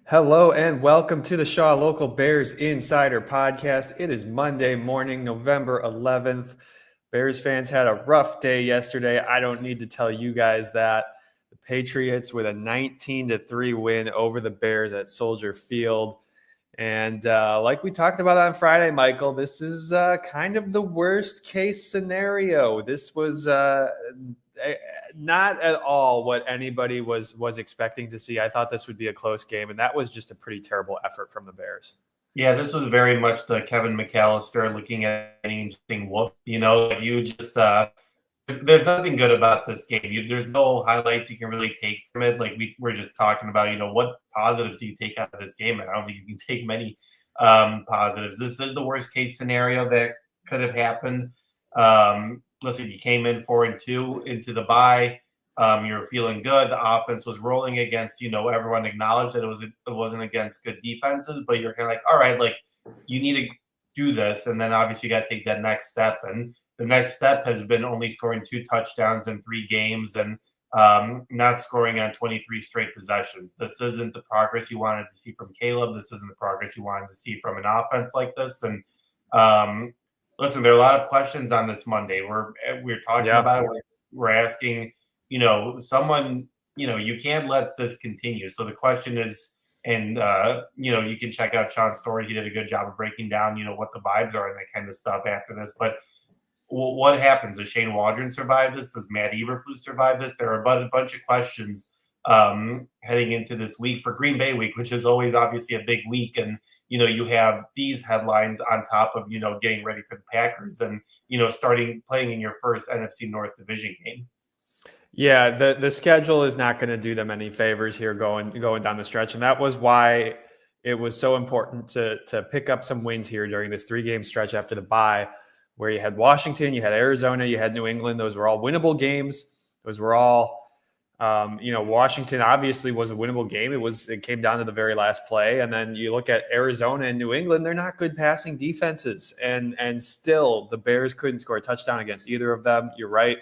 Hello and welcome to the Shaw Local Bears Insider Podcast. It is Monday morning, November 11th. Bears fans had a rough day yesterday. I don't need to tell you guys that. The Patriots with a 19-3 win over the Bears at Soldier Field. And like we talked about on Friday, Michael, this is kind of the worst case scenario. This was not at all what anybody was expecting to see. I thought this would be a close game, and that was just a pretty terrible effort from the Bears. Yeah, this was very much the Kevin McAllister looking at any interesting whoop. There's nothing good about this game. There's no highlights you can really take from it. Like we were just talking about, what positives do you take out of this game? And I don't think you can take many positives. This is the worst case scenario that could have happened. Listen, you came in 4-2 into the bye. You were feeling good. The offense was rolling against, everyone acknowledged that it wasn't against good defenses, but you're kind of like, all right, like you need to do this. And then obviously you got to take that next step. And the next step has been only scoring 2 touchdowns in 3 games and not scoring on 23 straight possessions. This isn't the progress you wanted to see from Caleb. This isn't the progress you wanted to see from an offense like this. And listen, there are a lot of questions on this Monday. We're talking about it. We're asking, someone, you can't let this continue. So the question is, and, you can check out Sean's story. He did a good job of breaking down, what the vibes are and that kind of stuff after this. But what happens? Does Shane Waldron survive this? Does Matt Eberflus survive this? There are a bunch of questions heading into this week for Green Bay week, which is always obviously a big week. And, you have these headlines on top of, getting ready for the Packers and, starting playing in your first NFC North division game. Yeah, the schedule is not going to do them any favors here going down the stretch. And that was why it was so important to pick up some wins here during this 3-game stretch after the bye, where you had Washington, you had Arizona, you had New England. Those were all winnable games. Those were all, Washington obviously was a winnable game. It came down to the very last play. And then you look at Arizona and New England, they're not good passing defenses. And still the Bears couldn't score a touchdown against either of them. You're right.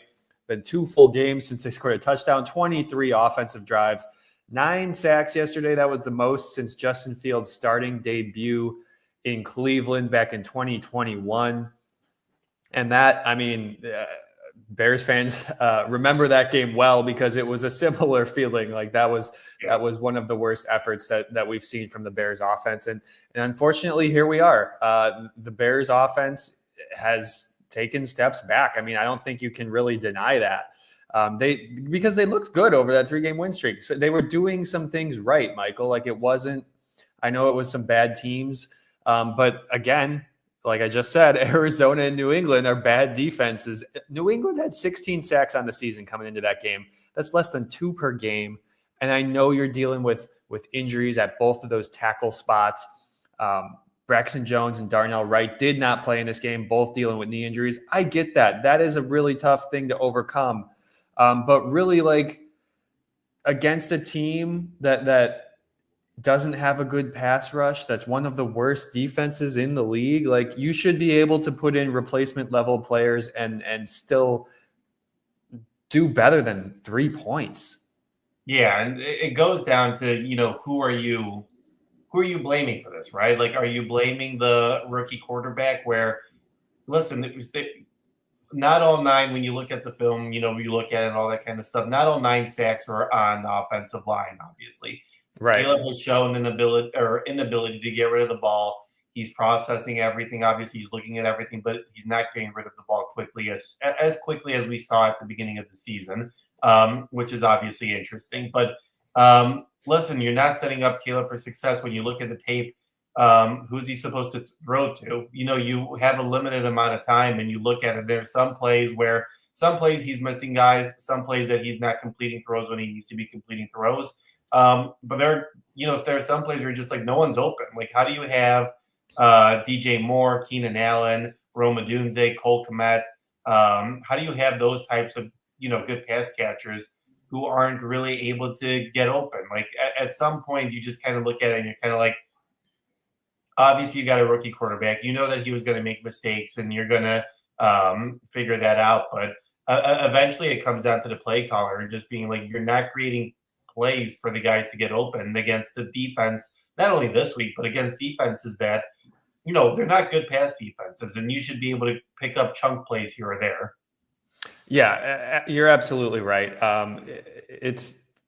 Been 2 full games since they scored a touchdown, 23 offensive drives, 9 sacks yesterday. That was the most since Justin Fields' starting debut in Cleveland back in 2021. And that, Bears fans remember that game well because it was a similar feeling. Like that was one of the worst efforts that we've seen from the Bears offense. And unfortunately, here we are. The Bears offense has taken steps back. I don't think you can really deny that. Because they looked good over that 3-game win streak. So they were doing some things right, Michael. Like I know it was some bad teams. But again, like I just said, Arizona and New England are bad defenses. New England had 16 sacks on the season coming into that game. That's less than 2 per game. And I know you're dealing with injuries at both of those tackle spots. Braxton Jones and Darnell Wright did not play in this game, both dealing with knee injuries. I get that. That is a really tough thing to overcome. But really, like, against a team that doesn't have a good pass rush, that's one of the worst defenses in the league, like, you should be able to put in replacement level players and still do better than 3 points. Yeah, and it goes down to, who are you blaming for this, right? Like, are you blaming the rookie quarterback where, listen, not all 9, when you look at the film, you look at it and all that kind of stuff, not all 9 sacks are on the offensive line, obviously. Right. Caleb has shown an inability to get rid of the ball. He's processing everything. Obviously, he's looking at everything, but he's not getting rid of the ball as quickly as we saw at the beginning of the season, which is obviously interesting. But listen, you're not setting up Caleb for success when you look at the tape. Who's he supposed to throw to? You have a limited amount of time, and you look at it. There's some plays he's missing guys, some plays that he's not completing throws when he needs to be completing throws. But there are some plays where just like no one's open. Like, how do you have DJ Moore, Keenan Allen, Rome Odunze, Cole Kmet? How do you have those types of good pass catchers who aren't really able to get open? Like at some point, you just kind of look at it and you're kind of like, obviously you got a rookie quarterback. You know that he was going to make mistakes, and you're going to figure that out. But eventually, it comes down to the play caller and just being like, you're not creating plays for the guys to get open against the defense, not only this week, but against defenses that, they're not good pass defenses, and you should be able to pick up chunk plays here or there. Yeah, you're absolutely right.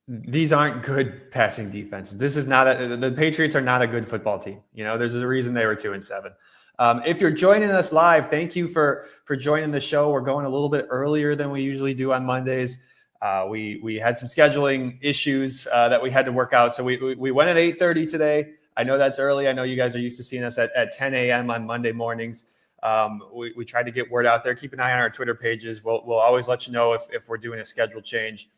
These aren't good passing defenses. This is not the Patriots are not a good football team. There's a reason they were 2-7. If you're joining us live, thank you for joining the show. We're going a little bit earlier than we usually do on Mondays. We had some scheduling issues that we had to work out, so we went at 8:30 today. I know that's early. I know you guys are used to seeing us at 10 a.m. on Monday mornings. We tried to get word out there. Keep an eye on our Twitter pages. We'll always let you know if we're doing a schedule change.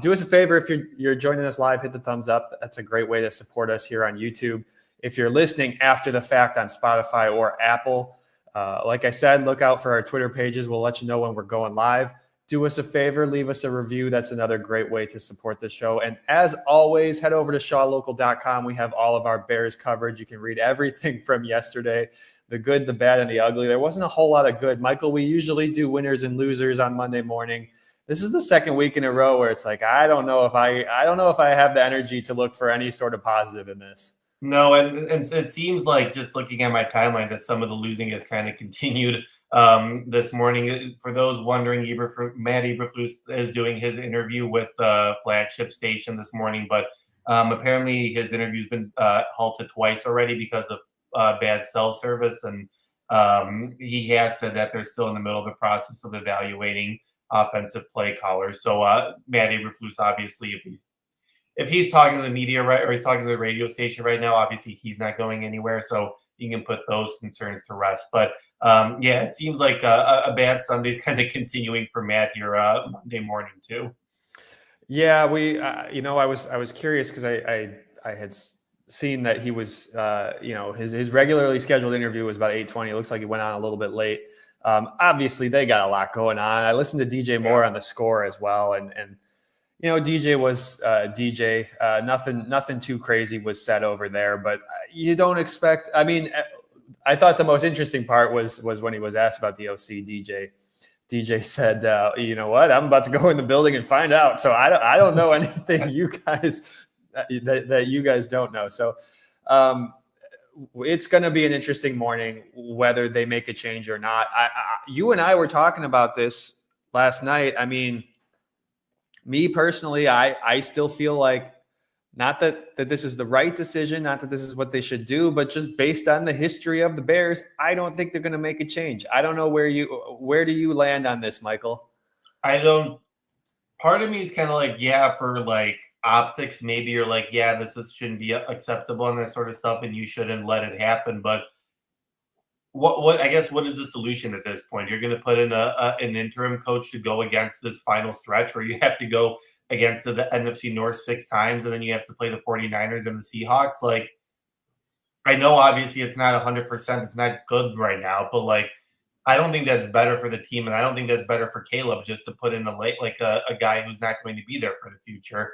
Do us a favor, if you're joining us live, hit the thumbs up. That's a great way to support us here on YouTube. If you're listening after the fact on Spotify or Apple, like I said, look out for our Twitter pages. We'll let you know when we're going live. Do us a favor, leave us a review. That's another great way to support the show. And as always, head over to shawlocal.com. We have all of our Bears coverage. You can read everything from yesterday, the good, the bad, and the ugly. There wasn't a whole lot of good. Michael, we usually do winners and losers on Monday morning. This is the second week in a row where it's like, I don't know if I have the energy to look for any sort of positive in this. No, and it seems like, just looking at my timeline, that some of the losing has kind of continued this morning. For those wondering, Matt Eberflus is doing his interview with the flagship station this morning, but apparently his interview's been halted twice already because of bad cell service, and he has said that they're still in the middle of the process of evaluating offensive play callers. So Matt Eberflus, obviously, if he's talking to the media, right, or he's talking to the radio station right now, obviously he's not going anywhere, so you can put those concerns to rest. But yeah, it seems like a bad Sunday's kind of continuing for Matt here Monday morning too. Yeah, I was curious because I had seen that he was, his regularly scheduled interview was about 8:20. It looks like he went on a little bit late. Obviously, they got a lot going on. I listened to DJ Moore on the Score as well, and DJ was DJ. Nothing too crazy was said over there, but you don't expect. I mean, I thought the most interesting part was when he was asked about the OC. DJ said, "You know what? I'm about to go in the building and find out. So I don't know anything you guys that you guys don't know. So it's going to be an interesting morning whether they make a change or not. You and I were talking about this last night. I mean, me personally, I still feel like, not that this is the right decision, not that this is what they should do, but just based on the history of the Bears, I don't think they're going to make a change. I don't know where do you land on this, Michael? I don't. Part of me is kind of like, yeah, for like optics, maybe you're like, yeah, this shouldn't be acceptable and that sort of stuff, and you shouldn't let it happen. But what I guess, what is the solution at this point? You're going to put in an interim coach to go against this final stretch where you have to go against the NFC North 6 times, and then you have to play the 49ers and the Seahawks. Like, I know obviously it's not 100%, it's not good right now, but like, I don't think that's better for the team, and I don't think that's better for Caleb just to put in a guy who's not going to be there for the future.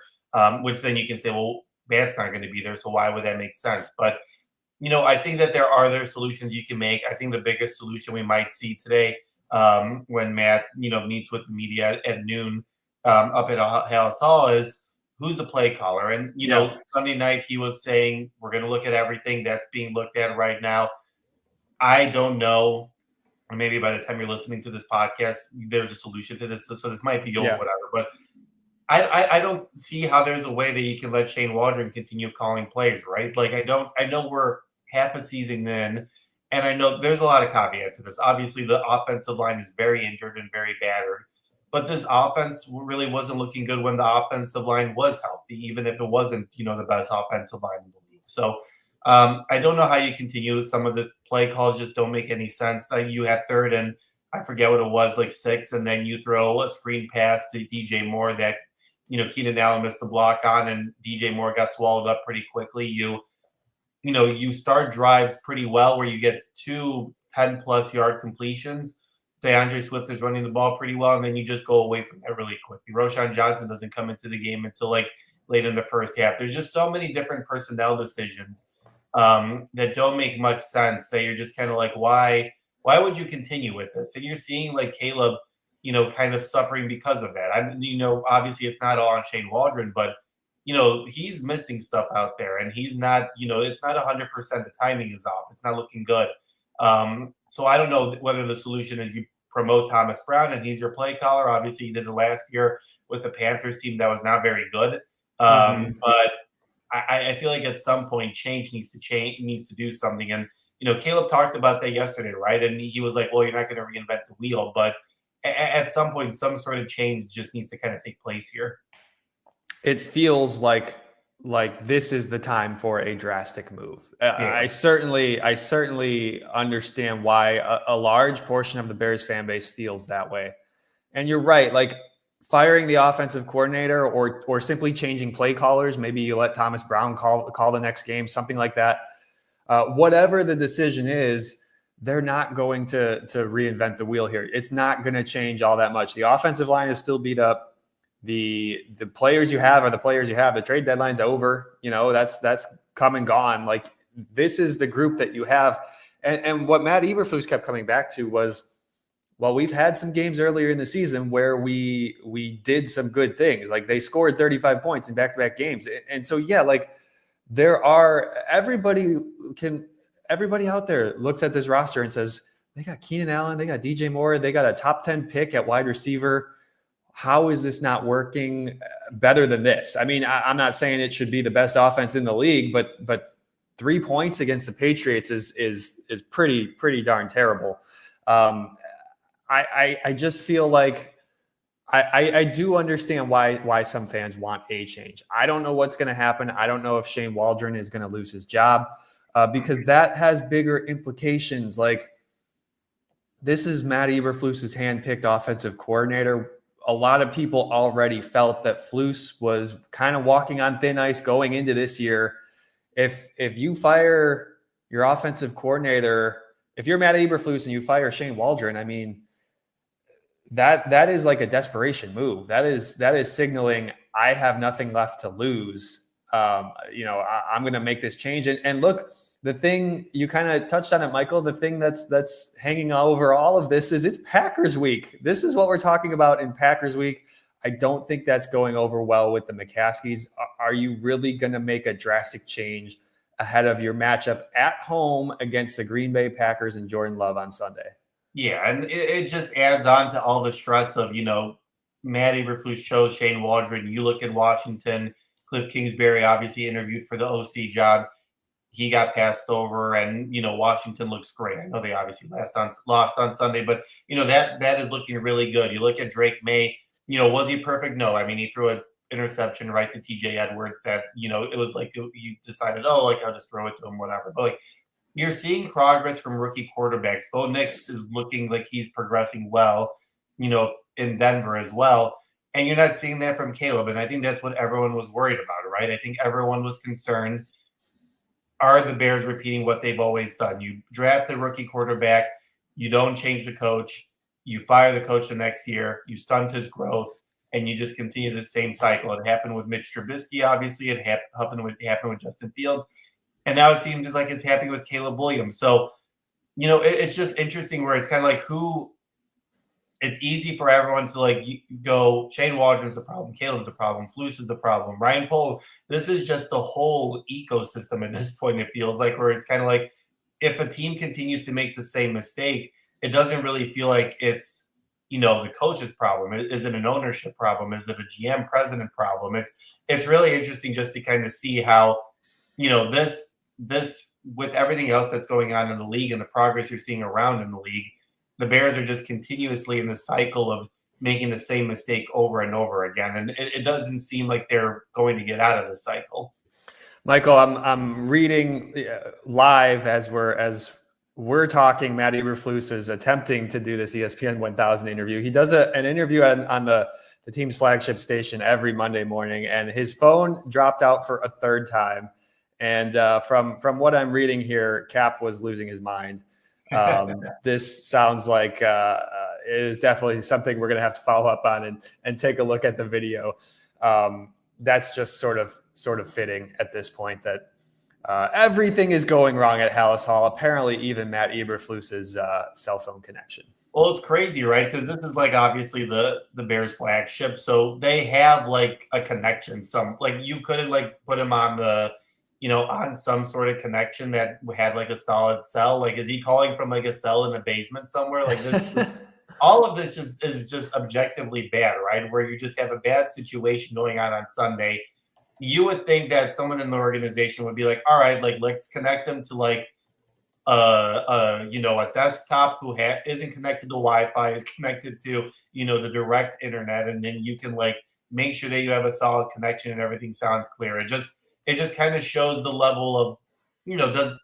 Which then you can say, well, Matt's not going to be there, so why would that make sense? But I think that there are other solutions you can make. I think the biggest solution we might see today, when Matt meets with the media at noon up at Hallis Hall, is who's the play caller. And Sunday night he was saying we're going to look at everything that's being looked at right now. I don't know. Maybe by the time you're listening to this podcast, there's a solution to this. So this might be over, whatever. But I don't see how there's a way that you can let Shane Waldron continue calling plays, right? Like, I know we're half a season in, and I know there's a lot of caveat to this. Obviously, the offensive line is very injured and very battered, but this offense really wasn't looking good when the offensive line was healthy, even if it wasn't, the best offensive line in the league. So I don't know how you continue. Some of the play calls just don't make any sense. Like, you had third and I forget what it was, like 6, and then you throw a screen pass to DJ Moore that Keenan Allen missed the block on, and DJ Moore got swallowed up pretty quickly. You start drives pretty well where you get 2 10-plus yard completions. DeAndre Swift is running the ball pretty well, and then you just go away from that really quickly. Roschon Johnson doesn't come into the game until like late in the first half. There's just so many different personnel decisions that don't make much sense, that you're just kind of like, why would you continue with this? And you're seeing like Caleb, kind of suffering because of that. Obviously it's not all on Shane Waldron, but he's missing stuff out there, and he's not, it's not 100%. The timing is off. It's not looking good. So I don't know whether the solution is you promote Thomas Brown and he's your play caller. Obviously, he did it last year with the Panthers team that was not very good. But I feel like at some point change needs to do something. And Caleb talked about that yesterday, right? And he was like, "Well, you're not going to reinvent the wheel, but at some point, some sort of change just needs to kind of take place here." It feels like this is the time for a drastic move. Yeah. I certainly understand why a large portion of the Bears fan base feels that way. And you're right, like firing the offensive coordinator or simply changing play callers. Maybe you let Thomas Brown call the next game, something like that. Whatever the decision is, they're not going to reinvent the wheel here. It's not going to change all that much. The offensive line is still beat up. The players you have are the players you have. The trade deadline's over. That's come and gone. Like, this is the group that you have. And what Matt Eberflus kept coming back to was, well, we've had some games earlier in the season where we did some good things. Like, they scored 35 points in back-to-back games. And so, yeah, like, everybody out there looks at this roster and says, they got Keenan Allen, they got DJ Moore, they got a top 10 pick at wide receiver. How is this not working better than this? I mean, I'm not saying it should be the best offense in the league, but 3 points against the Patriots is pretty darn terrible. I just feel like I do understand why some fans want a change. I don't know what's going to happen. I don't know if Shane Waldron is going to lose his job because that has bigger implications. Like, this is Matt Eberflus's handpicked offensive coordinator. A lot of people already felt that Flus was kind of walking on thin ice going into this year. If you fire your offensive coordinator, if you're Matt Eberflus and you fire Shane Waldron, I mean, that is like a desperation move. That is signaling I have nothing left to lose. I'm going to make this change. And look, the thing you kind of touched on it, Michael, the thing that's hanging over all of this is it's Packers week. This is what we're talking about in Packers week. I don't think that's going over well with the McCaskies. Are you really going to make a drastic change ahead of your matchup at home against the Green Bay Packers and Jordan Love on Sunday? Yeah, and it just adds on to all the stress of, Matt Eberflus chose Shane Waldron. You look at Washington, Cliff Kingsbury obviously interviewed for the OC job. He got passed over, and Washington looks great. I know they obviously lost on Sunday, but that is looking really good. You look at Drake May. Was he perfect? No. I mean, he threw an interception right to TJ Edwards that it was like he decided, I'll just throw it to him, whatever. But you're seeing progress from rookie quarterbacks. Bo Nix is looking like he's progressing well, in Denver as well. And you're not seeing that from Caleb. And I think that's what everyone was worried about, right? I think everyone was concerned. Are the Bears repeating what they've always done? You draft a rookie quarterback, you don't change the coach, you fire the coach the next year, you stunt his growth, and you just continue the same cycle. It happened with Mitch Trubisky, obviously. It happened with Justin Fields. And now it seems like it's happening with Caleb Williams. So, it's just interesting where it's kind of like it's easy for everyone to go, Shane Waldron's the problem, Caleb's the problem, Flus is the problem, Ryan Pohl. This is just the whole ecosystem at this point, it feels like, where it's kind of like if a team continues to make the same mistake, it doesn't really feel like it's, the coach's problem. Is it an ownership problem? Is it a GM president problem? It's really interesting just to kind of see how, this with everything else that's going on in the league and the progress you're seeing around in the league, the Bears are just continuously in the cycle of making the same mistake over and over again. And it doesn't seem like they're going to get out of the cycle. Michael, I'm reading live as we're talking. Matt Eberflus is attempting to do this ESPN 1000 interview. He does an interview on the team's flagship station every Monday morning, and his phone dropped out for a third time. And from what I'm reading here, Cap was losing his mind. This sounds like it is definitely something we're going to have to follow up on and take a look at the video. That's just sort of fitting at this point that everything is going wrong at Hallis Hall. Apparently, even Matt Eberflus's cell phone connection. Well, it's crazy, right? Because this is like obviously the Bears flagship, so they have like a connection. Some like you couldn't like put him on the, on some sort of connection that had like a solid cell. Like, is he calling from like a cell in the basement somewhere? Like this, all of this just is just objectively bad, right? Where you just have a bad situation going on Sunday. You would think that someone in the organization would be like, all right, like let's connect them to like a desktop who isn't connected to Wi-Fi, is connected to, the direct internet, and then you can like make sure that you have a solid connection and everything sounds clear. It just kind of shows the level of,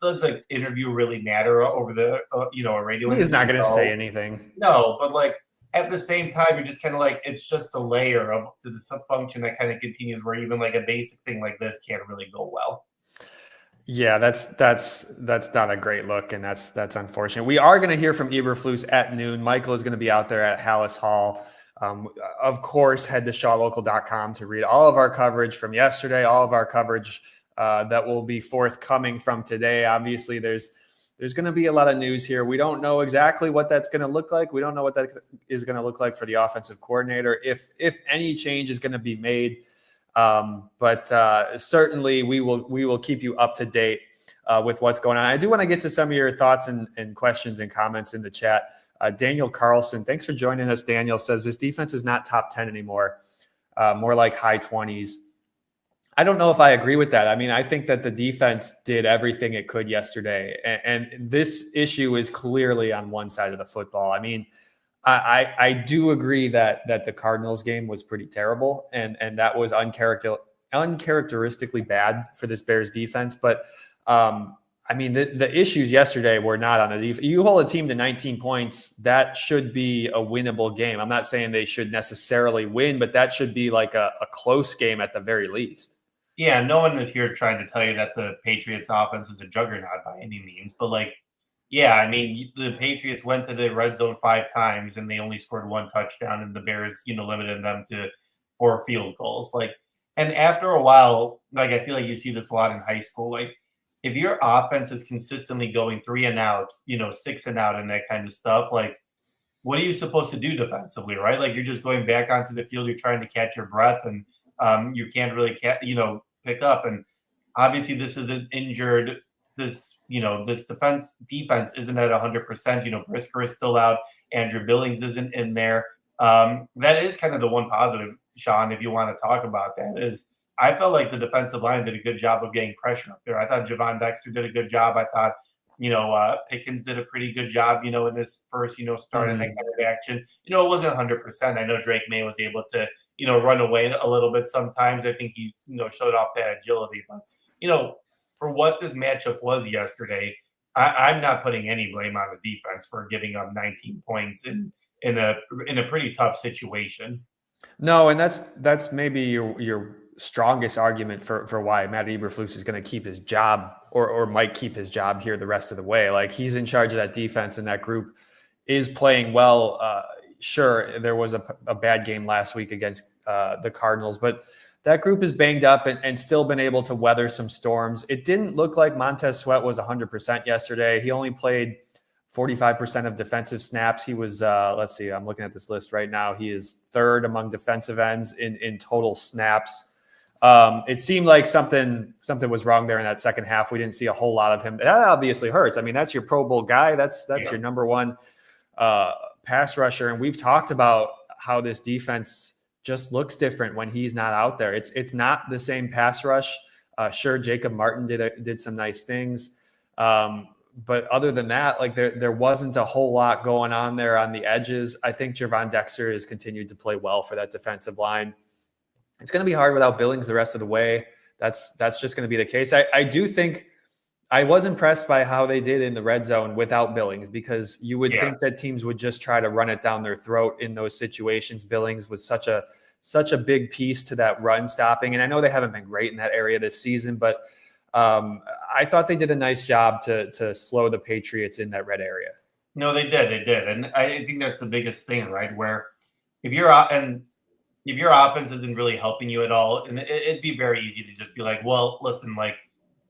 does an interview really matter over the a radio He's interview? not going to say No, anything. no, but like at the same time, you're just kind of like it's just a layer of the function that kind of continues where even like a basic thing like this can't really go well. Yeah, that's not a great look, and that's unfortunate. We are going to hear from Eberflus at noon. Michael is going to be out there at Hallis Hall. Of course, head to shawlocal.com to read all of our coverage from yesterday, all of our coverage that will be forthcoming from today. Obviously, there's going to be a lot of news here. We don't know exactly what that's going to look like. We don't know what that is going to look like for the offensive coordinator, if any change is going to be made. But certainly we will keep you up to date with what's going on. I do want to get to some of your thoughts and questions and comments in the chat. Daniel Carlson, thanks for joining us. Daniel says this defense is not top 10 anymore, more like high 20s. I don't know if I agree with that. I mean, I think that the defense did everything it could yesterday, and this issue is clearly on one side of the football. I mean, I do agree that the Cardinals game was pretty terrible, and that was uncharacteristically bad for this Bears defense. But I mean, the issues yesterday were not on the defense. You hold a team to 19 points, that should be a winnable game. I'm not saying they should necessarily win, but that should be like a close game at the very least. Yeah, no one is here trying to tell you that the Patriots offense is a juggernaut by any means, but like, yeah, I mean, the Patriots went to the red zone 5 times and they only scored one touchdown, and the Bears, limited them to 4 field goals. Like, and after a while, like I feel like you see this a lot in high school. Like, if your offense is consistently going 3 and out, 6 and out, and that kind of stuff, like, what are you supposed to do defensively, right? Like, you're just going back onto the field, you're trying to catch your breath, and you can't really, pick up. And obviously, this is an injured. This defense isn't at 100%. Brisker is still out. Andrew Billings isn't in there. That is kind of the one positive, Sean, if you want to talk about that, is I felt like the defensive line did a good job of getting pressure up there. I thought Javon Dexter did a good job. I thought, Pickens did a pretty good job, in this first, start in that kind of action. It wasn't 100%. I know Drake May was able to, run away a little bit sometimes. I think he, showed off that agility. But, for what this matchup was yesterday, I'm not putting any blame on the defense for giving up 19 points in a pretty tough situation. No, and that's maybe your strongest argument for why Matt Eberflus is going to keep his job or might keep his job here the rest of the way. Like, he's in charge of that defense, and that group is playing well. Sure, there was a bad game last week against the Cardinals, but that group is banged up and still been able to weather some storms. It didn't look like Montez Sweat was 100% yesterday. He only played 45% of defensive snaps. He was, let's see, I'm looking at this list right now. He is third among defensive ends in total snaps. It seemed like something was wrong there in that second half. We didn't see a whole lot of him. That obviously hurts. I mean, that's your Pro Bowl guy. That's your number one pass rusher. And we've talked about how this defense just looks different when he's not out there. It's not the same pass rush. Sure, Jacob Martin did some nice things. But other than that, like there wasn't a whole lot going on there on the edges. I think Javon Dexter has continued to play well for that defensive line. It's going to be hard without Billings the rest of the way. That's just going to be the case. I do think I was impressed by how they did in the red zone without Billings, because you would think that teams would just try to run it down their throat in those situations. Billings was such a big piece to that run stopping. And I know they haven't been great in that area this season, but I thought they did a nice job to slow the Patriots in that red area. No, they did. And I think that's the biggest thing, right? Where if your offense isn't really helping you at all, and it'd be very easy to just be like, well, listen, like,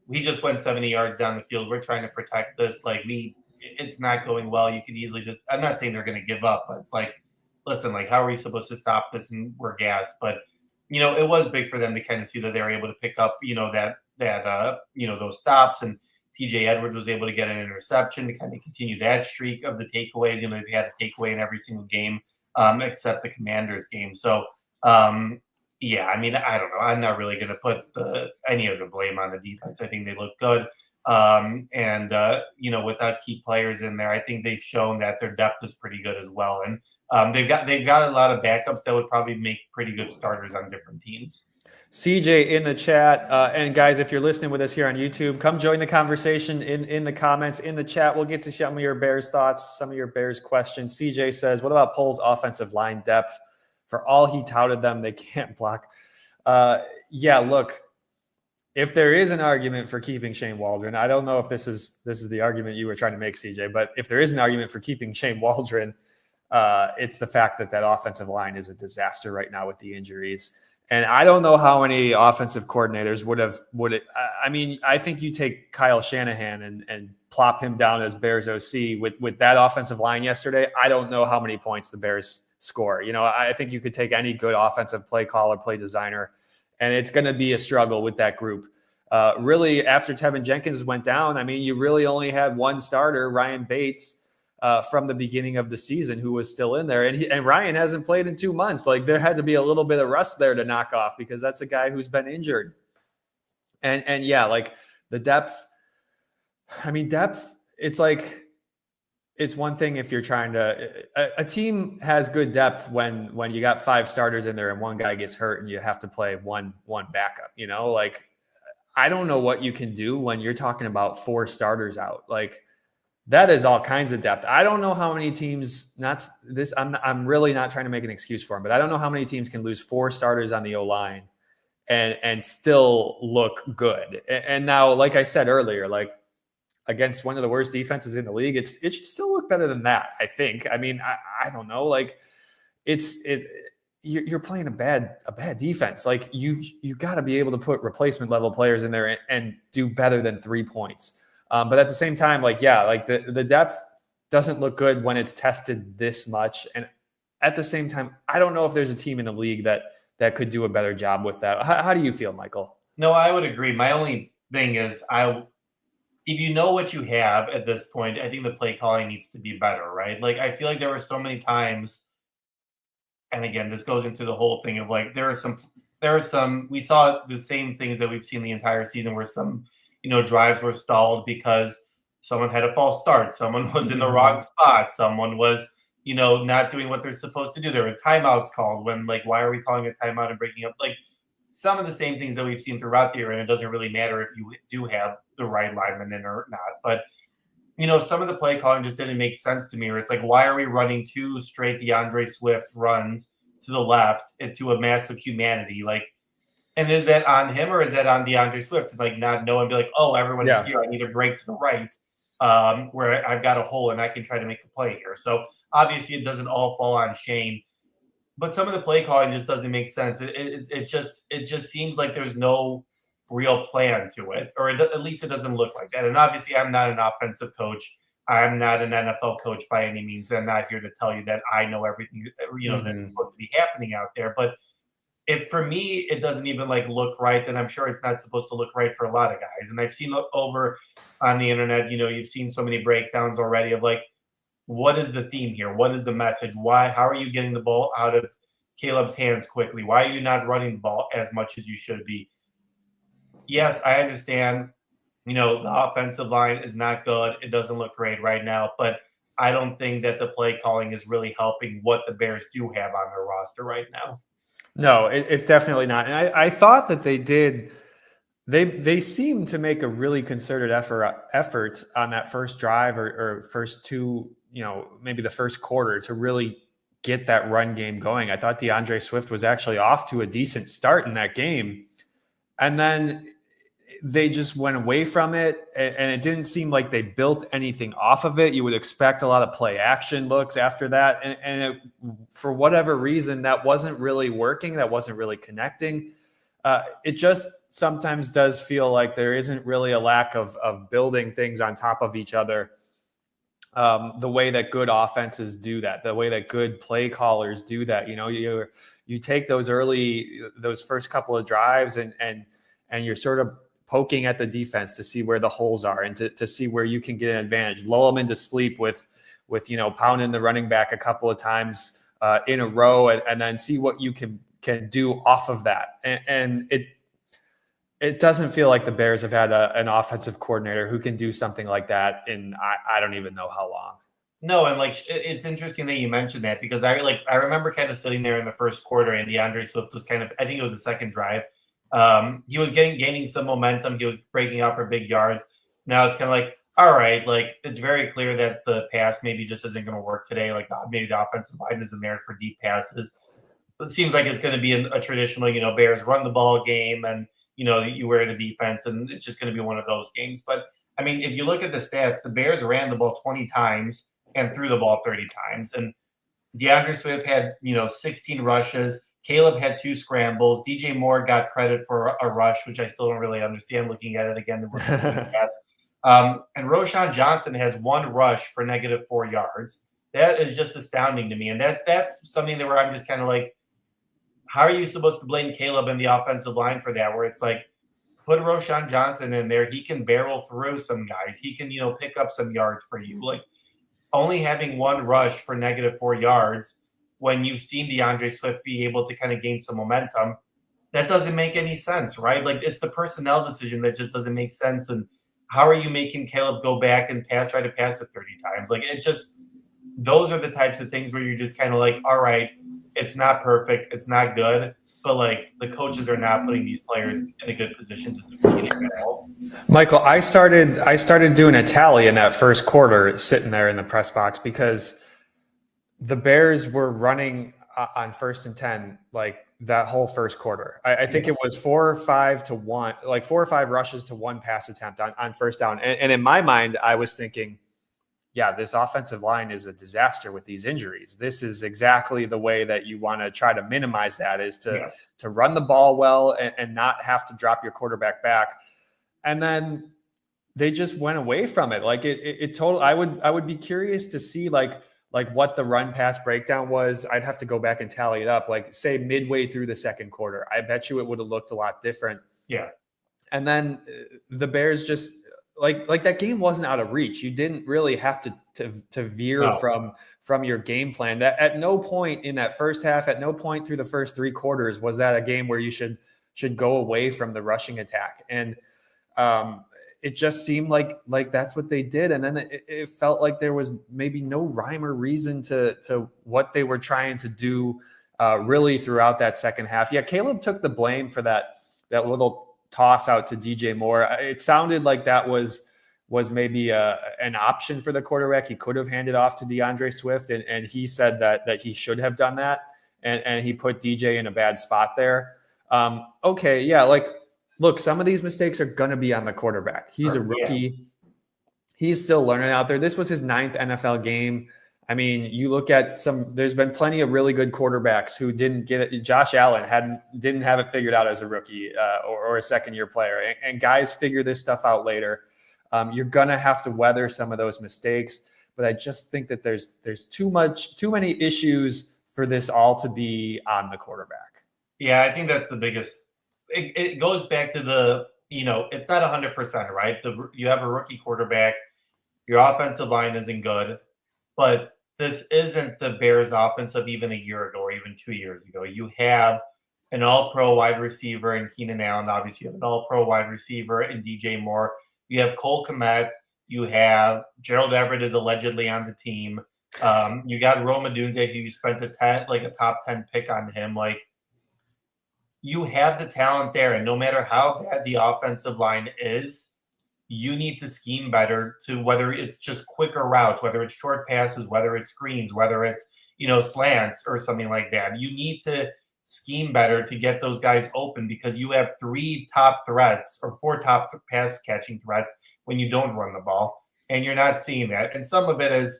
we just went 70 yards down the field. We're trying to protect this. Like, we it's not going well. You could easily just, I'm not saying they're going to give up, but it's like, listen, like, how are we supposed to stop this? And we're gassed. But, it was big for them to kind of see that they were able to pick up, those stops. And TJ Edwards was able to get an interception to kind of continue that streak of the takeaways. They had a takeaway in every single game, except the Commanders game. So, yeah, I mean, I don't know. I'm not really going to put any of the blame on the defense. I think they look good. Without key players in there, I think they've shown that their depth is pretty good as well. And they've got a lot of backups that would probably make pretty good starters on different teams. CJ in the chat. And guys, if you're listening with us here on YouTube, come join the conversation in the comments, in the chat. We'll get to some of your Bears thoughts, some of your Bears questions. CJ says, what about Poles' offensive line depth? For all he touted them, they can't block. Yeah, look, if there is an argument for keeping Shane Waldron, I don't know if this is the argument you were trying to make, CJ, but if there is an argument for keeping Shane Waldron, it's the fact that offensive line is a disaster right now with the injuries. And I don't know how many offensive coordinators I mean, I think you take Kyle Shanahan and plop him down as Bears OC with that offensive line yesterday. I don't know how many points the Bears score. I think you could take any good offensive play caller, play designer, and it's going to be a struggle with that group. Really, after Tevin Jenkins went down, I mean, you really only had one starter, Ryan Bates, from the beginning of the season, who was still in there. And Ryan hasn't played in 2 months. Like, there had to be a little bit of rust there to knock off, because that's a guy who's been injured. And yeah, like the depth, I mean, depth, it's like, it's one thing if you're trying to, a team has good depth when you got 5 starters in there and one guy gets hurt and you have to play one backup, like, I don't know what you can do when you're talking about 4 starters out. Like, that is all kinds of depth. I don't know how many teams, I'm really not trying to make an excuse for them, but I don't know how many teams can lose 4 starters on the O-line and still look good. And now, like I said earlier, like, against one of the worst defenses in the league, it should still look better than that, I think. I mean, I don't know. Like, you're playing a bad defense. Like, you got to be able to put replacement level players in there and do better than 3 points. But at the same time, like, yeah, like the depth doesn't look good when it's tested this much. And at the same time, I don't know if there's a team in the league that could do a better job with that. How do you feel, Michael? No, I would agree. My only thing is, if you know what you have at this point, I think the play calling needs to be better, right? Like, I feel like there were so many times, and again, this goes into the whole thing of, like, there are some, we saw the same things that we've seen the entire season, where some, drives were stalled because someone had a false start, someone was in the wrong spot, someone was, not doing what they're supposed to do. There were timeouts called when, like, why are we calling a timeout and breaking up? Like, some of the same things that we've seen throughout the year, and it doesn't really matter if you do have the right lineman in or not. But, some of the play calling just didn't make sense to me, where it's like, why are we running 2 straight DeAndre Swift runs to the left into a massive humanity? Like, and is that on him or is that on DeAndre Swift to, like, not know and be like, oh, everyone is here, I need to break to the right, where I've got a hole and I can try to make a play here. So obviously it doesn't all fall on Shane. But some of the play calling just doesn't make sense. It just seems like there's no real plan to it, or at least it doesn't look like that. And obviously, I'm not an offensive coach. I'm not an NFL coach by any means. I'm not here to tell you that I know everything that's supposed to be happening out there. But for me, it doesn't even, like, look right. Then I'm sure it's not supposed to look right for a lot of guys. And I've seen over on the internet, you've seen so many breakdowns already of, like, what is the theme here? What is the message? Why? How are you getting the ball out of Caleb's hands quickly? Why are you not running the ball as much as you should be? Yes, I understand, the offensive line is not good. It doesn't look great right now, but I don't think that the play calling is really helping what the Bears do have on their roster right now. No, it's definitely not. And I thought that they did. They seemed to make a really concerted effort on that first drive or first 2, maybe the first quarter, to really get that run game going. I thought DeAndre Swift was actually off to a decent start in that game. And then they just went away from it, and it didn't seem like they built anything off of it. You would expect a lot of play action looks after that. And for whatever reason, that wasn't really working. That wasn't really connecting. It just sometimes does feel like there isn't really a lack of building things on top of each other. the way that good offenses do that, the way that good play callers do that. You take those first couple of drives and you're sort of poking at the defense to see where the holes are and to see where you can get an advantage, lull them into sleep with pounding the running back a couple of times in a row, and then see what you can do off of that. And it doesn't feel like the Bears have had an offensive coordinator who can do something like that in I don't even know how long. No, and it's interesting that you mentioned that, because I remember kind of sitting there in the first quarter, and DeAndre Swift was kind of, I think it was the second drive. He was gaining some momentum. He was breaking out for big yards. Now it's kind of like, all right, like it's very clear that the pass maybe just isn't going to work today. Like maybe the offensive line isn't there for deep passes. It seems like it's going to be a traditional, Bears run the ball game, and you wear the defense, and it's just going to be one of those games. But I mean, if you look at the stats, the Bears ran the ball 20 times and threw the ball 30 times, and DeAndre Swift had 16 rushes. Caleb had 2 scrambles. DJ Moore got credit for a rush, which I still don't really understand looking at it again. And Roschon Johnson has 1 rush for -4 yards. That is just astounding to me, and that's something where I'm just kind of like, how are you supposed to blame Caleb and the offensive line for that? Where it's like, put Roschon Johnson in there. He can barrel through some guys. He can, pick up some yards for you. Like, only having 1 rush for -4 yards when you've seen DeAndre Swift be able to kind of gain some momentum, that doesn't make any sense, right? Like, it's the personnel decision that just doesn't make sense. And how are you making Caleb go back and try to pass it 30 times? Like, it just, those are the types of things where you're just kind of like, all right, it's not perfect, it's not good, but like the coaches are not putting these players in a good position to succeed at all. Michael, I started doing a tally in that first quarter, sitting there in the press box, because the Bears were running on 1st and 10 like that whole first quarter. I think it was 4 or 5 to 1, like 4 or 5 rushes to 1 pass attempt on first down. And in my mind, I was thinking, yeah, this offensive line is a disaster with these injuries. This is exactly the way that you want to try to minimize that, is to run the ball well and not have to drop your quarterback back. And then they just went away from it. Like it total. I would be curious to see like what the run pass breakdown was. I'd have to go back and tally it up. Like, say midway through the second quarter, I bet you it would have looked a lot different. Yeah. And then the Bears just like that game wasn't out of reach. You didn't really have to veer from your game plan. That at no point in that first half, at no point through the first 3 quarters was that a game where you should go away from the rushing attack. And it just seemed like that's what they did. And then it felt like there was maybe no rhyme or reason to what they were trying to do really throughout that second half. Yeah, Caleb took the blame for that little toss out to DJ Moore. It sounded like that was maybe an option for the quarterback. He could have handed off to DeAndre Swift, and he said that he should have done that, and he put DJ in a bad spot there. Okay, yeah, like, look, some of these mistakes are going to be on the quarterback. He's a rookie. Yeah. He's still learning out there. This was his 9th NFL game. I mean, you look at there's been plenty of really good quarterbacks who didn't get it. Josh Allen didn't have it figured out as a rookie or a second-year player. And guys figure this stuff out later. You're going to have to weather some of those mistakes. But I just think that there's too many issues for this all to be on the quarterback. Yeah, I think that's the biggest. It goes back to the, it's not 100%, right? You have a rookie quarterback. Your offensive line isn't good. But this isn't the Bears offense of even a year ago or even 2 years ago. You have an all-pro wide receiver in Keenan Allen. Obviously, you have an all-pro wide receiver in DJ Moore. You have Cole Kmet. You have Gerald Everett is allegedly on the team. You got Rome Odunze, who you spent a top 10 pick on him. Like, you have the talent there, and no matter how bad the offensive line is, you need to scheme better, to whether it's just quicker routes, whether it's short passes, whether it's screens, whether it's, slants or something like that. You need to scheme better to get those guys open, because you have 3 top threats or 4 top pass catching threats when you don't run the ball, and you're not seeing that. And some of it is,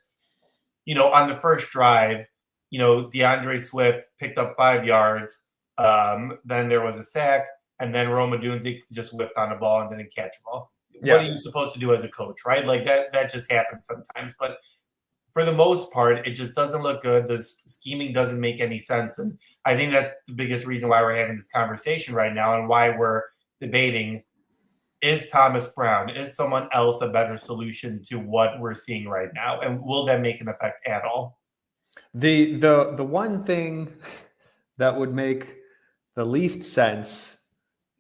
on the first drive, DeAndre Swift picked up 5 yards. Then there was a sack, and then Rome Odunze just whiffed on the ball and didn't catch the ball. Yeah. What are you supposed to do as a coach, right? Like that just happens sometimes. But for the most part, it just doesn't look good. The scheming doesn't make any sense. And I think that's the biggest reason why we're having this conversation right now and why we're debating, is Thomas Brown, is someone else a better solution to what we're seeing right now? And will that make an effect at all? The one thing that would make the least sense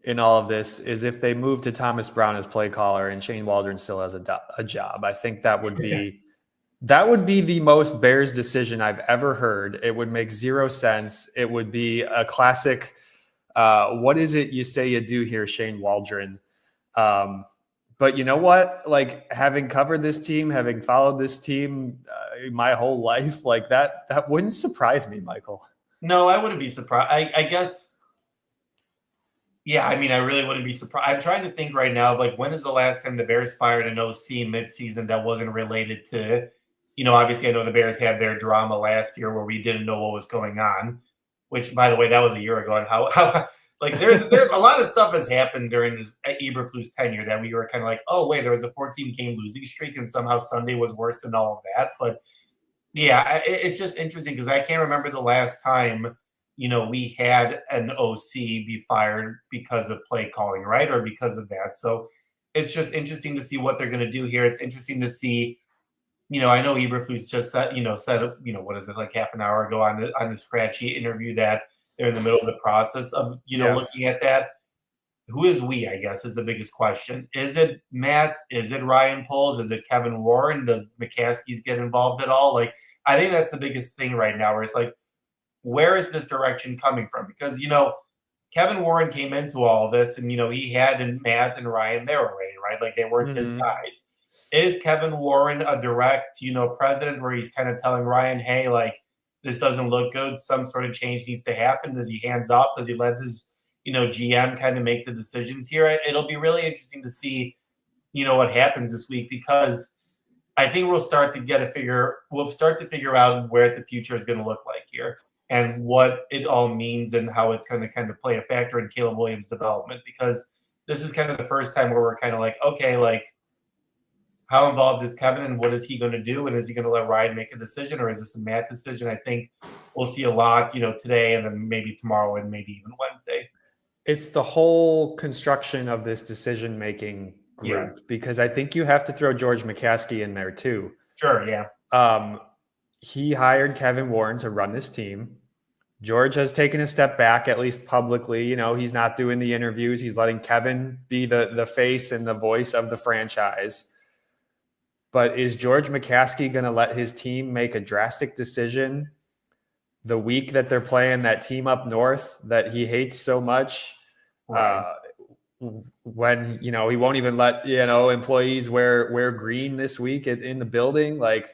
in all of this is if they move to Thomas Brown as play caller and Shane Waldron still has a job. I think that would be the most Bears decision I've ever heard. It would make zero sense. It would be a classic. What is it you say you do here, Shane Waldron? But you know what? Like, having covered this team, having followed this team my whole life, like that wouldn't surprise me, Michael. No, I wouldn't be surprised. I guess. Yeah, I mean, I really wouldn't be surprised. I'm trying to think right now of like, when is the last time the Bears fired an OC midseason that wasn't related to, obviously I know the Bears had their drama last year where we didn't know what was going on, which, by the way, that was a year ago. And how like there's a lot of stuff has happened during this Eberflus tenure that we were kind of like, oh wait, there was a 14-game losing streak and somehow Sunday was worse than all of that. But yeah, it's just interesting because I can't remember the last time we had an OC be fired because of play calling, right? Or because of that. So it's just interesting to see what they're going to do here. It's interesting to see, I know Eberflus just said, what is it, like half an hour ago on the scratchy interview that they're in the middle of the process of, looking at that. Who is we, I guess, is the biggest question. Is it Matt? Is it Ryan Poles? Is it Kevin Warren? Does McCaskey's get involved at all? Like, I think that's the biggest thing right now where it's like, where is this direction coming from? Because, Kevin Warren came into all this and, he had Matt and Ryan there already, right? Like, they weren't his guys. Is Kevin Warren a direct, president where he's kind of telling Ryan, hey, like, this doesn't look good. Some sort of change needs to happen. Does he hands off? Does he let his, GM kind of make the decisions here? It'll be really interesting to see, what happens this week, because I think we'll start to figure out where the future is going to look like here and what it all means and how it's going to kind of play a factor in Caleb Williams' development, because this is kind of the first time where we're kind of like, okay, like, how involved is Kevin and what is he going to do? And is he going to let Ryan make a decision, or is this a Matt decision? I think we'll see a lot, today and then maybe tomorrow and maybe even Wednesday. It's the whole construction of this decision-making group, because I think you have to throw George McCaskey in there too. Sure, yeah. He hired Kevin Warren to run this team. George has taken a step back, at least publicly. He's not doing the interviews. He's letting Kevin be the face and the voice of the franchise. But is George McCaskey going to let his team make a drastic decision the week that they're playing that team up north that he hates so much? Right. When, he won't even let, employees wear green this week in the building, like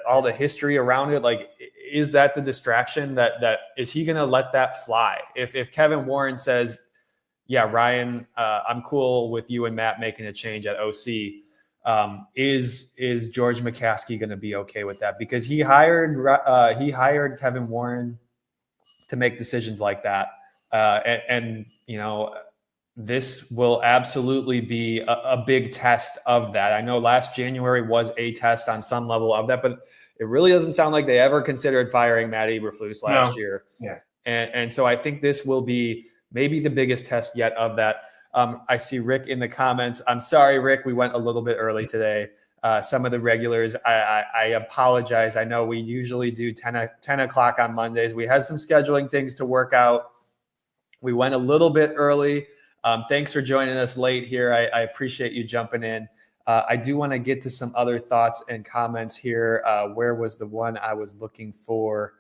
all the history around it, like, is that the distraction that is he going to let that fly? If Kevin Warren says, yeah, Ryan, I'm cool with you and Matt making a change at OC, is George McCaskey going to be okay with that? Because he hired Kevin Warren to make decisions like that. And this will absolutely be a big test of that. I know last January was a test on some level of that, but it really doesn't sound like they ever considered firing Matt Eberflus last year. Yeah. And so I think this will be maybe the biggest test yet of that. I see Rick in the comments. I'm sorry, Rick, we went a little bit early today. Some of the regulars, I apologize. I know we usually do 10 o'clock on Mondays. We had some scheduling things to work out. We went a little bit early. Thanks for joining us late here. I appreciate you jumping in. I do want to get to some other thoughts and comments here. Where was the one I was looking for?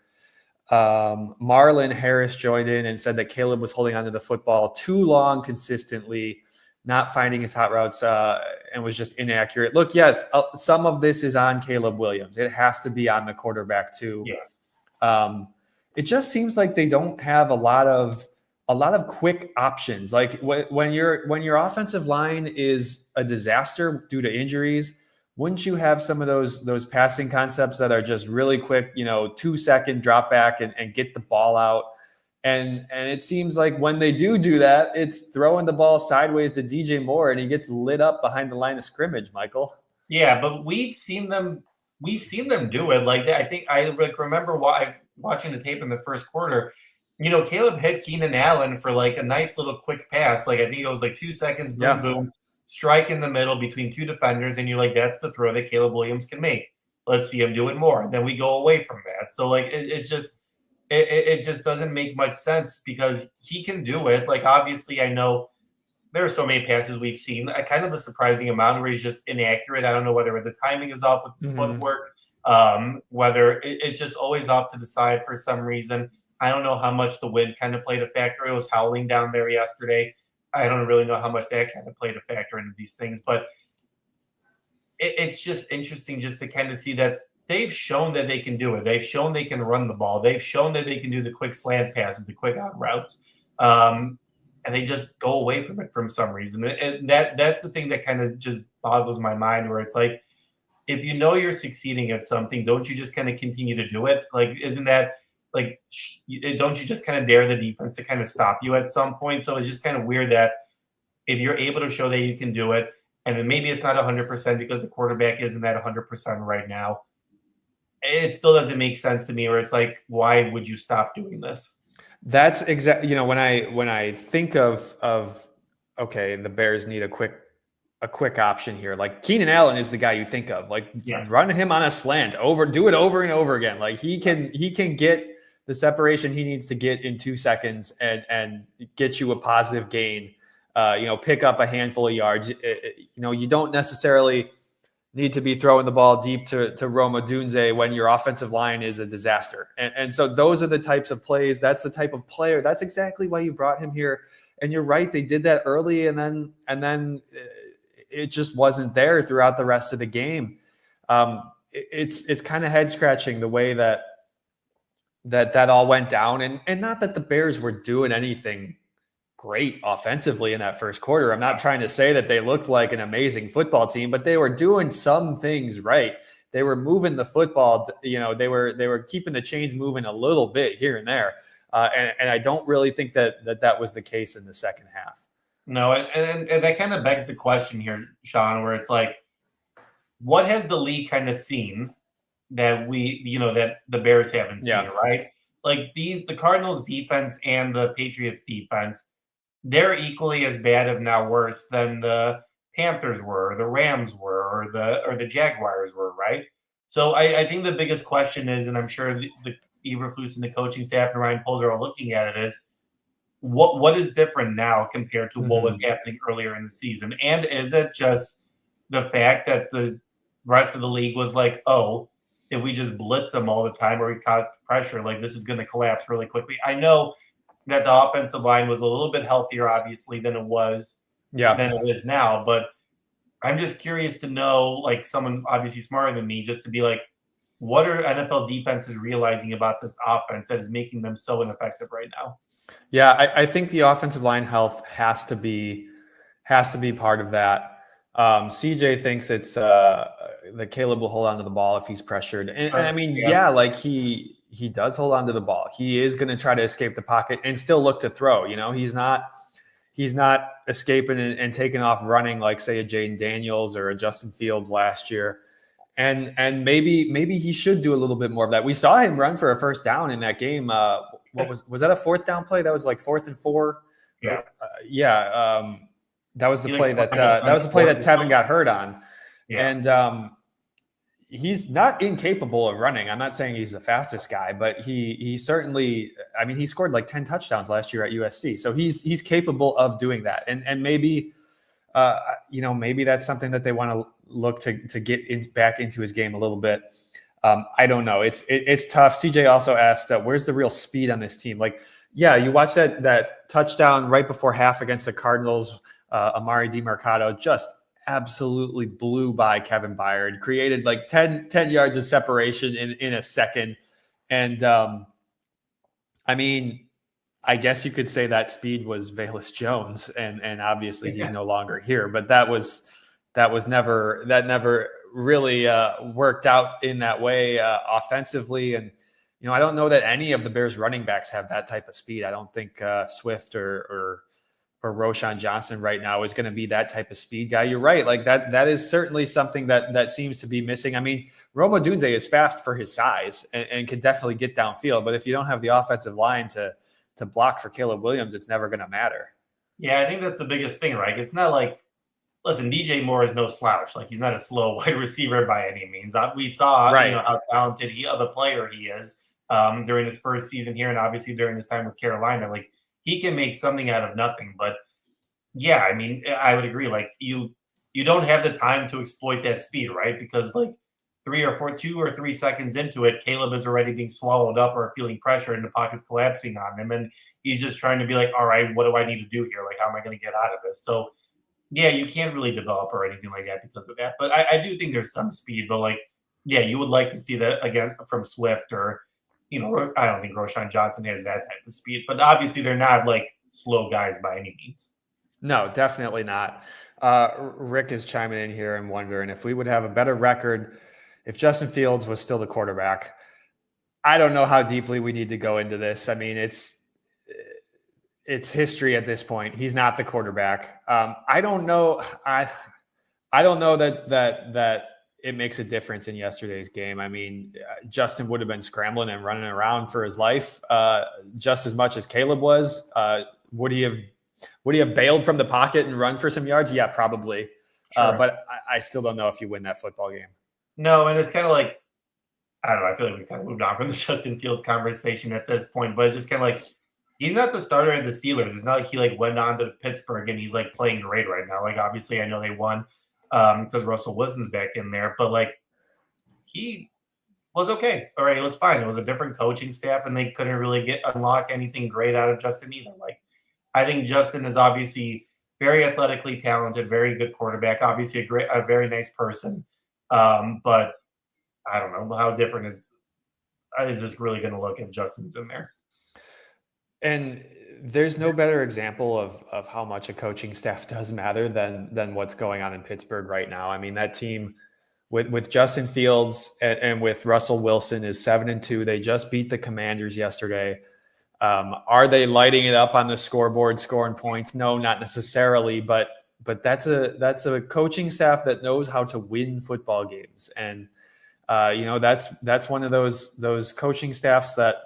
Marlon Harris joined in and said that Caleb was holding onto the football too long consistently, not finding his hot routes, and was just inaccurate. Look, yeah, some of this is on Caleb Williams. It has to be on the quarterback too. Yeah. It just seems like they don't have a lot of quick options. Like when your offensive line is a disaster due to injuries, wouldn't you have some of those passing concepts that are just really quick, 2-second drop back and get the ball out? And it seems like when they do that, it's throwing the ball sideways to DJ Moore and he gets lit up behind the line of scrimmage, Michael. Yeah, but we've seen them we've seen them do it. Like I think I remember watching the tape in the first quarter. Caleb hit Keenan Allen for like a nice little quick pass. Like I think it was like 2 seconds, boom, boom, strike in the middle between two defenders, and you're like, that's the throw that Caleb Williams can make. Let's see him do it more. And then we go away from that. So like it's just it just doesn't make much sense because he can do it. Like obviously, I know there are so many passes we've seen, kind of a surprising amount where he's just inaccurate. I don't know whether the timing is off with his footwork, whether it's just always off to the side for some reason. I don't know how much the wind kind of played a factor. It was howling down there yesterday. I don't really know how much that kind of played a factor into these things, but it's just interesting just to kind of see that they've shown that they can do it. They've shown they can run the ball. They've shown that they can do the quick slant passes, the quick out routes. And they just go away from it for some reason. And that's the thing that kind of just boggles my mind, where it's like, if you know you're succeeding at something, don't you just kind of continue to do it? Like, isn't that like, don't you just kind of dare the defense to kind of stop you at some point? So it's just kind of weird that if you're able to show that you can do it, and then maybe it's not 100% because the quarterback isn't at 100% right now, it still doesn't make sense to me, where it's like, why would you stop doing this? That's exactly, when I think of okay, the Bears need a quick option here. Like Keenan Allen is the guy you think of. Like run him on a slant, do it over and over again. Like he can get the separation he needs to get in 2 seconds and get you a positive gain. Pick up a handful of yards. You don't necessarily need to be throwing the ball deep to Rome Odunze when your offensive line is a disaster. And so those are the types of plays. That's the type of player. That's exactly why you brought him here. And you're right. They did that early, and then it just wasn't there throughout the rest of the game. It's kind of head scratching the way that all went down. And not that the Bears were doing anything great offensively in that first quarter. I'm not trying to say that they looked like an amazing football team, but they were doing some things right. They were moving the football. They were keeping the chains moving a little bit here and there. And I don't really think that was the case in the second half. No, and that kind of begs the question here, Sean, where it's like, what has the league kind of seen that that the Bears haven't seen, right? Like the Cardinals defense and the Patriots defense, they're equally as bad, if not worse, than the Panthers were, or the Rams were, or the Jaguars were, right? So I think the biggest question is, and I'm sure the Eberflus and the coaching staff and Ryan Poles are all looking at it, is what is different now compared to what was happening earlier in the season? And is it just the fact that the rest of the league was like, oh, if we just blitz them all the time or we cause pressure, like this is going to collapse really quickly? I know that the offensive line was a little bit healthier, obviously, than it is now. But I'm just curious to know, like someone obviously smarter than me, just to be like, what are NFL defenses realizing about this offense that is making them so ineffective right now? Yeah, I think the offensive line health has to be part of that. CJ thinks it's that Caleb will hold on to the ball if he's pressured. And I mean, like he does hold on to the ball. He is going to try to escape the pocket and still look to throw. He's not escaping and taking off running like, say, a Jaden Daniels or a Justin Fields last year. And maybe he should do a little bit more of that. We saw him run for a first down in that game. What was that, a fourth down play? That was like 4th and 4. That was the play that Tevin got hurt on. Yeah. And he's not incapable of running. I'm not saying he's the fastest guy, but he certainly, I mean, he scored like 10 touchdowns last year at USC. So he's capable of doing that. And maybe, maybe that's something that they want to look to get back into his game a little bit. I don't know. It's tough. CJ also asked, where's the real speed on this team? Like, yeah, you watch that touchdown right before half against the Cardinals. Amari DiMercato just absolutely blew by Kevin Byard, created like 10 yards of separation in a second. And I mean, I guess you could say that speed was Velus Jones, and obviously he's no longer here, but that never really worked out in that way offensively. And, I don't know that any of the Bears running backs have that type of speed. I don't think Swift or Roshan Johnson right now is going to be that type of speed guy. You're right. Like that is certainly something that seems to be missing. I mean, Roma Dunze is fast for his size and can definitely get downfield. But if you don't have the offensive line to block for Caleb Williams, it's never going to matter. Yeah, I think that's the biggest thing, right? It's not like, listen, DJ Moore is no slouch. Like, he's not a slow wide receiver by any means. We saw, Right. how talented of a player he is during his first season here, and obviously during his time with Carolina. Like, he can make something out of nothing. But yeah, I mean, I would agree. Like, you don't have the time to exploit that speed, right? Because like 2 or 3 seconds into it, Caleb is already being swallowed up or feeling pressure and the pocket's collapsing on him. And he's just trying to be like, all right, what do I need to do here? Like, how am I going to get out of this? So yeah, you can't really develop or anything like that because of that. But I do think there's some speed. But like, yeah, you would like to see that again from Swift or, I don't think Roshan Johnson has that type of speed. But obviously, they're not like slow guys by any means. No, definitely not. Rick is chiming in here and wondering if we would have a better record if Justin Fields was still the quarterback. I don't know how deeply we need to go into this. I mean, it's history at this point. He's not the quarterback. I don't know. I don't know that it makes a difference in yesterday's game. I mean, Justin would have been scrambling and running around for his life just as much as Caleb was. Would he have bailed from the pocket and run for some yards? Yeah, probably. Sure. But I still don't know if you win that football game. No, and it's kind of like, I don't know. I feel like we kind of moved on from the Justin Fields conversation at this point, but it's just kind of like, he's not the starter in the Steelers. It's not like he like went on to Pittsburgh and he's like playing great right now. Like, obviously, I know they won because Russell Wilson's back in there, but like, he was okay. All right, it was fine. It was a different coaching staff, and they couldn't really unlock anything great out of Justin either. Like, I think Justin is obviously very athletically talented, very good quarterback, obviously a very nice person. But I don't know how different is this really going to look if Justin's in there. And there's no better example of how much a coaching staff does matter than what's going on in Pittsburgh right now. I mean, that team with Justin Fields and with Russell Wilson is 7-2. They just beat the Commanders yesterday. Are they lighting it up on the scoreboard, scoring points? No, not necessarily, but that's a coaching staff that knows how to win football games. And that's one of those coaching staffs that,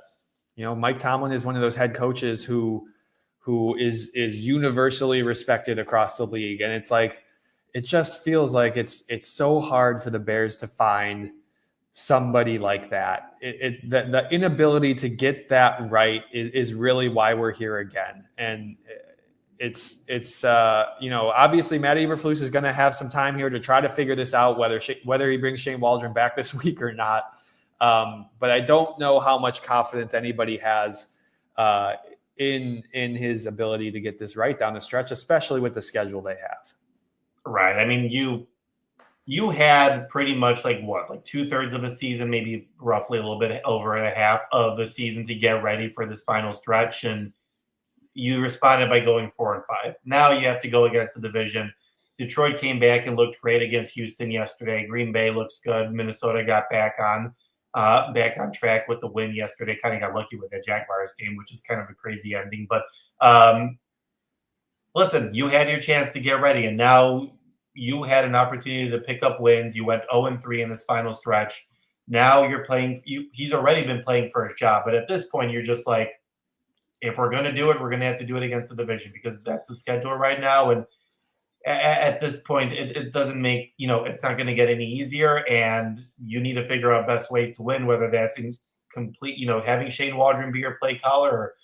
Mike Tomlin is one of those head coaches who is universally respected across the league. And it's like, it just feels like it's so hard for the Bears to find somebody like that. The inability to get that right is really why we're here again. And it's obviously Matt Eberflus is going to have some time here to try to figure this out, whether he brings Shane Waldron back this week or not. But I don't know how much confidence anybody has in his ability to get this right down the stretch, especially with the schedule they have. Right. I mean, you had pretty much like 2/3 of the season, maybe roughly a little bit over a half of the season to get ready for this final stretch. And you responded by going 4-5. Now you have to go against the division. Detroit came back and looked great against Houston yesterday. Green Bay looks good. Minnesota got back on track with the win yesterday. Kind of got lucky with the Jaguars game, which is kind of a crazy ending. But listen, you had your chance to get ready, and now you had an opportunity to pick up wins. You went 0-3 in this final stretch. Now you're playing. He's already been playing for his job, but at this point, you're just like, if we're going to do it, we're going to have to do it against the division because that's the schedule right now. And at this point, it doesn't make, it's not going to get any easier. And you need to figure out best ways to win, whether that's in complete, having Shane Waldron be your play caller or,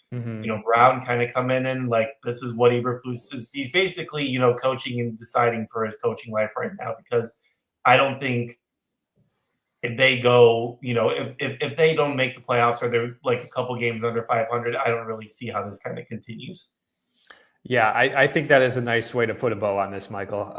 Brown kind of come in and like, this is what Eberflus is. He's basically, coaching and deciding for his coaching life right now, because I don't think if they go, if they don't make the playoffs or they're like a couple games under 500, I don't really see how this kind of continues. Yeah, I think that is a nice way to put a bow on this, Michael.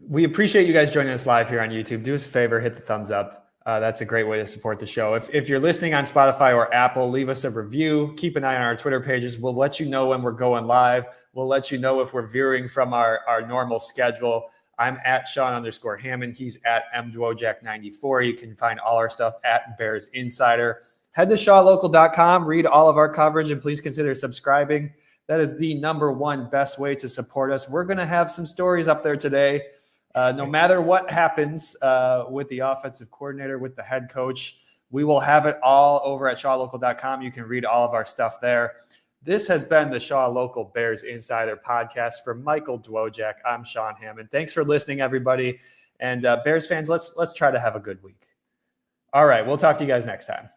We appreciate you guys joining us live here on YouTube. Do us a favor, hit the thumbs up. That's a great way to support the show. If you're listening on Spotify or Apple, leave us a review. Keep an eye on our Twitter pages. We'll let you know when we're going live. We'll let you know if we're veering from our normal schedule. I'm at Sean_Hammond. He's at Dwojak94. You can find all our stuff at Bears Insider. Head to ShawLocal.com, read all of our coverage, and please consider subscribing. That is the number one best way to support us. We're going to have some stories up there today. No matter what happens with the offensive coordinator, with the head coach, we will have it all over at shawlocal.com. You can read all of our stuff there. This has been the Shaw Local Bears Insider Podcast. For Michael Dwojak, I'm Sean Hammond. Thanks for listening, everybody. And Bears fans, let's try to have a good week. All right, we'll talk to you guys next time.